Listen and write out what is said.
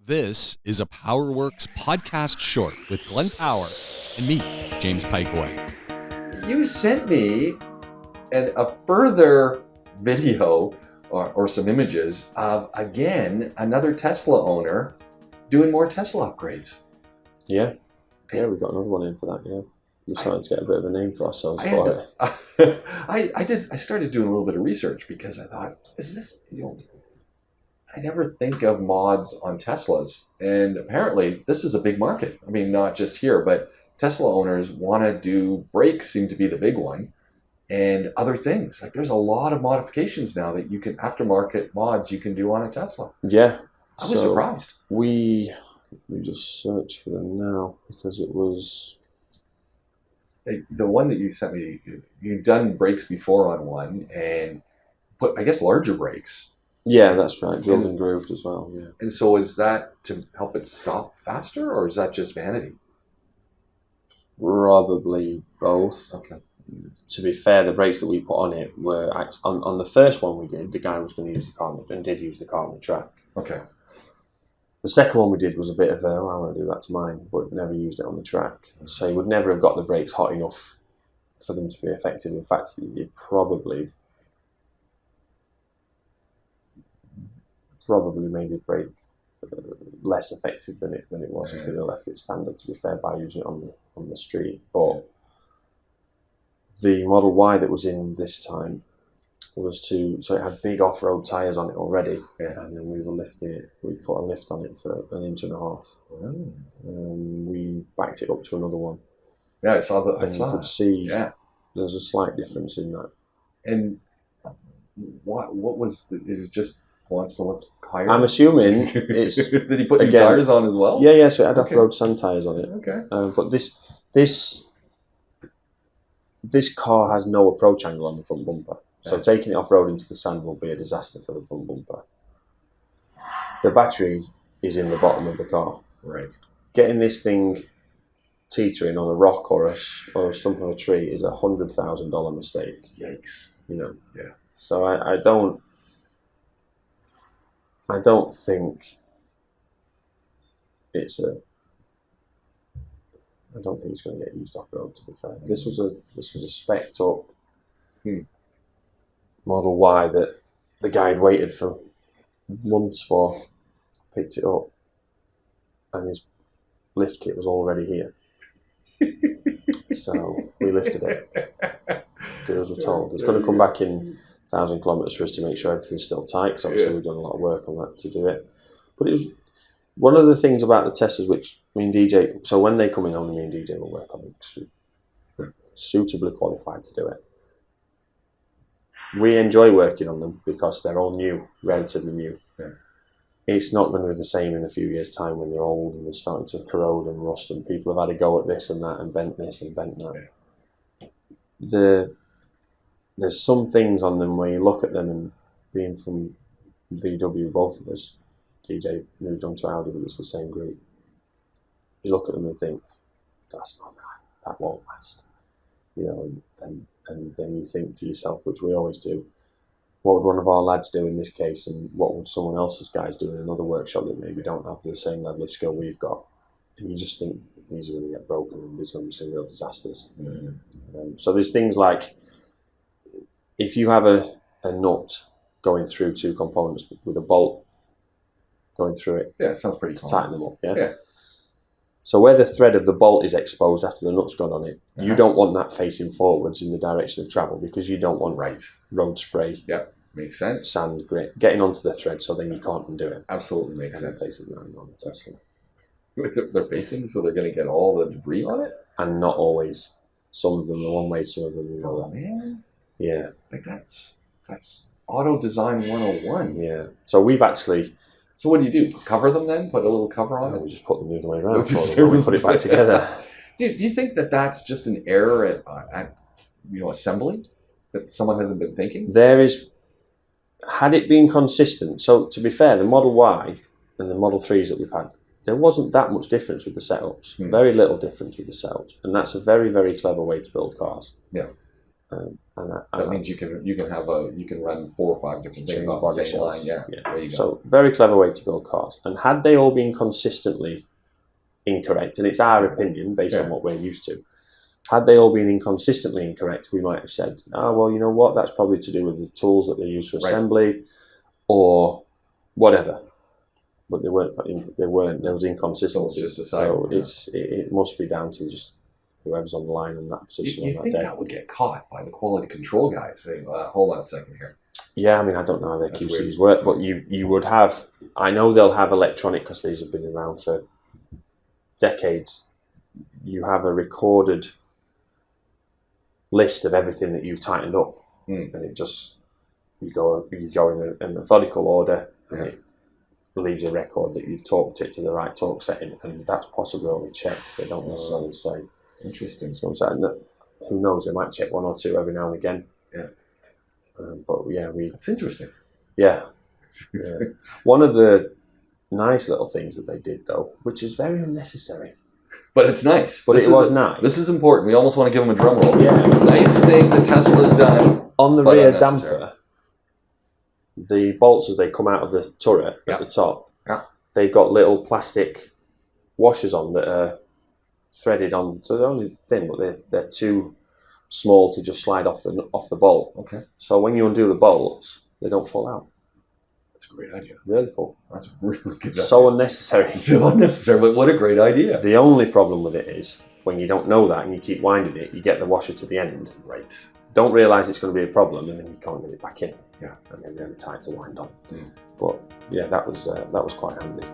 This is a PowerWorks podcast short with Glenn Power and me, James Pikeway. You sent me a further video or some images of, again, another Tesla owner doing more Tesla upgrades. Yeah, we've got another one in for that, yeah. We're starting to get a bit of a name for ourselves for it. I started doing a little bit of research because I thought, is this, I never think of mods on Teslas. And apparently this is a big market. I mean, not just here, but Tesla owners want to do brakes, seem to be the big one, and other things. Like there's a lot of modifications now that you can, aftermarket mods you can do on a Tesla. Yeah. I was surprised. We just search for them now because it was... The one that you sent me, you've done brakes before on one and put, I guess, larger brakes. Yeah, that's right. Drilled and grooved as well, yeah. And so is that to help it stop faster, or is that just vanity? Probably both. Okay. To be fair, the brakes that we put on it were... On the first one we did, the guy was going to use the car and did use the car on the track. Okay. The second one we did was a bit of a, I want to do that to mine, but never used it on the track. So you would never have got the brakes hot enough for them to be effective. In fact, you probably made it brake less effective than it was if you'd have left it standard, to be fair, by using it on the street. But the Model Y that was in this time was so it had big off-road tyres on it already, and then we put a lift on it for 1.5 inches. We backed it up to another one. Yeah, I saw that. And you could see there's a slight difference in that. And what was it was just wants to look higher? I'm assuming it's... Did he put new tires on as well? Yeah, so it had off-road sand tyres on it. Okay. But this car has no approach angle on the front bumper. So taking it off-road into the sand will be a disaster for the front bumper. The battery is in the bottom of the car. Right. Getting this thing teetering on a rock or a stump of a tree is $100,000 mistake. Yikes. Yeah. So I don't think it's going to get used off-road, to be fair. This was a spec'd up Model Y that the guy had waited for months for, picked it up, and his lift kit was already here. So we lifted it. Do as we're told. It's going to come back in 1,000 kilometres for us to make sure everything's still tight, because obviously we've done a lot of work on that to do it. But it was one of the things about the Teslas which me and DJ, so when they come in, only me and DJ will work on them, because we're suitably qualified to do it. We enjoy working on them because they're all new, relatively new. Yeah. It's not going to be the same in a few years' time when they're old and they're starting to corrode and rust and people have had a go at this and that and bent this and bent that. Yeah. There's some things on them where you look at them, and being from VW, both of us, DJ moved on to Audi, but it's the same group. You look at them and think, that's not right, that won't last. And then you think to yourself, which we always do, what would one of our lads do in this case, and what would someone else's guys do in another workshop that maybe don't have the same level of skill we've got? And you just think these are going to get broken and there's going to be some real disasters. Mm-hmm. So there's things like, if you have a nut going through two components with a bolt going through it, it sounds pretty to tighten them up. Yeah. So where the thread of the bolt is exposed after the nut's gone on it, you don't want that facing forwards in the direction of travel, because you don't want road spray. Yeah, makes sense. Sand, grit, getting onto the thread, so then you can't undo it. Absolutely makes sense. Facing that on the Tesla. They're facing, so they're going to get all the debris on it? And not always. Some of them are one way, some of them are the other. Oh, man. Yeah. Like that's auto design 101. Yeah. So we've actually... So what do? Cover them then? Put a little cover on it? We just put them the other way around. We put it back together. Do you think that that's just an error at assembly? That someone hasn't been thinking? There is... Had it been consistent... So to be fair, the Model Y and the Model 3s that we've had, there wasn't that much difference with the setups. Very little difference with the setups. And that's a very, very clever way to build cars. Yeah. That means you can run 4 or 5 different things on the body same shells. line. Yeah, there you go. So very clever way to build cars. And had they all been consistently incorrect, and it's our opinion based on what we're used to, had they all been inconsistently incorrect, we might have said, well, you know what, that's probably to do with the tools that they use for assembly or whatever. But they weren't. There was inconsistency. So it must be down to just whoever's on the line in that position. You think that would get caught by the quality control guys saying, hold on a second here. Yeah, I mean, I don't know how their QCs work, but you would have, I know they'll have electronic, because these have been around for decades. You have a recorded list of everything that you've tightened up, and it just, you go in a methodical order, and it leaves a record that you've torqued it to the right torque setting, and that's possibly only checked. They don't necessarily say. Interesting. So I'm saying that, who knows, they might check 1 or 2 every now and again. Yeah. But yeah, That's interesting. Yeah. One of the nice little things that they did, though, which is very unnecessary. But it's nice. But it was nice. This is important. We almost want to give them a drum roll. Yeah. Nice thing that Tesla's done. On the rear damper, the bolts as they come out of the turret at the top, they've got little plastic washers on that are threaded on. So they're only thin, but they're too small to just slide off the bolt. Okay. So when you undo the bolts, they don't fall out. That's a great idea. Really cool. That's really good. So unnecessary. So unnecessary, but what a great idea. The only problem with it is when you don't know that and you keep winding it, you get the washer to the end. Right. Don't realise it's going to be a problem, and then you can't get it back in. Yeah. And then really tight to wind on. Mm. But yeah, that was quite handy.